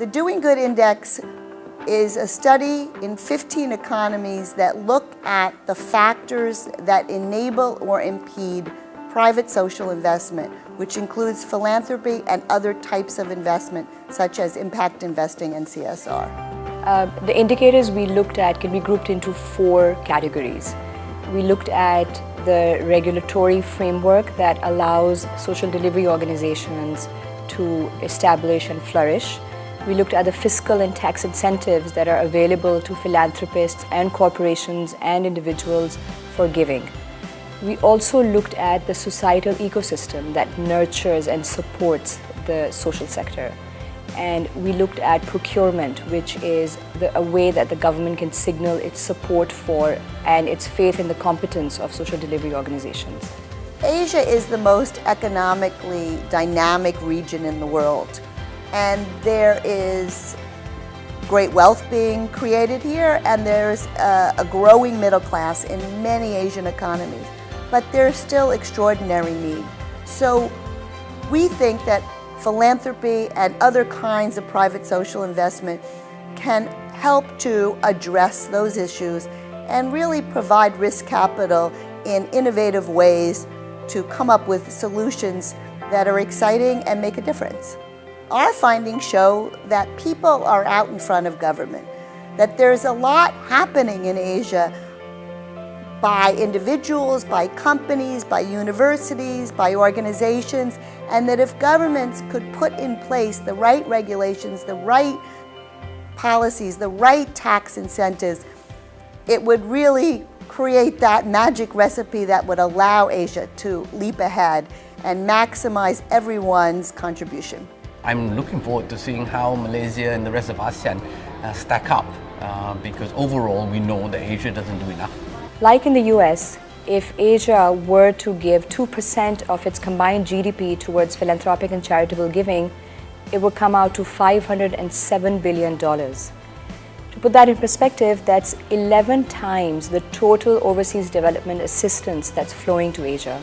The Doing Good Index is a study in 15 economies that look at the factors that enable or impede private social investment, which includes philanthropy and other types of investment, such as impact investing and CSR. The indicators we looked at can be grouped into 4 categories. We looked at the regulatory framework that allows social delivery organizations to establish and flourish. We looked at the fiscal and tax incentives that are available to philanthropists and corporations and individuals for giving. We also looked at the societal ecosystem that nurtures and supports the social sector. And we looked at procurement, which is a way that the government can signal its support for and its faith in the competence of social delivery organizations. Asia is the most economically dynamic region in the world. And there is great wealth being created here, and there's a growing middle class in many Asian economies. But there's still extraordinary need. So we think that philanthropy and other kinds of private social investment can help to address those issues and really provide risk capital in innovative ways to come up with solutions that are exciting and make a difference. Our findings show that people are out in front of government, that there's a lot happening in Asia by individuals, by companies, by universities, by organizations, and that if governments could put in place the right regulations, the right policies, the right tax incentives, it would really create that magic recipe that would allow Asia to leap ahead and maximize everyone's contribution. I'm looking forward to seeing how Malaysia and the rest of ASEAN stack up because overall we know that Asia doesn't do enough. Like in the US, if Asia were to give 2% of its combined GDP towards philanthropic and charitable giving, it would come out to $507 billion. To put that in perspective, that's 11 times the total overseas development assistance that's flowing to Asia.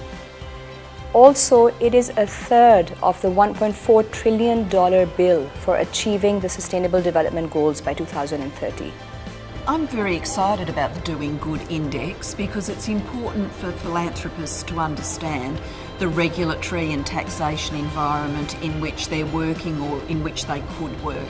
Also, it is a third of the $1.4 trillion bill for achieving the Sustainable Development Goals by 2030. I'm very excited about the Doing Good Index because it's important for philanthropists to understand the regulatory and taxation environment in which they're working or in which they could work.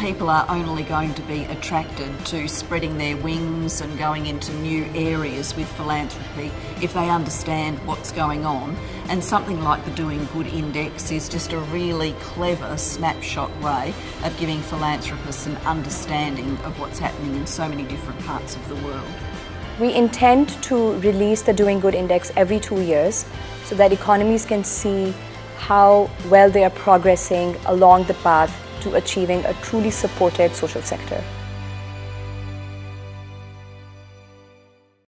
People are only going to be attracted to spreading their wings and going into new areas with philanthropy if they understand what's going on. And something like the Doing Good Index is just a really clever snapshot way of giving philanthropists an understanding of what's happening in so many different parts of the world. We intend to release the Doing Good Index every 2 years so that economies can see how well they are progressing along the path to achieving a truly supported social sector.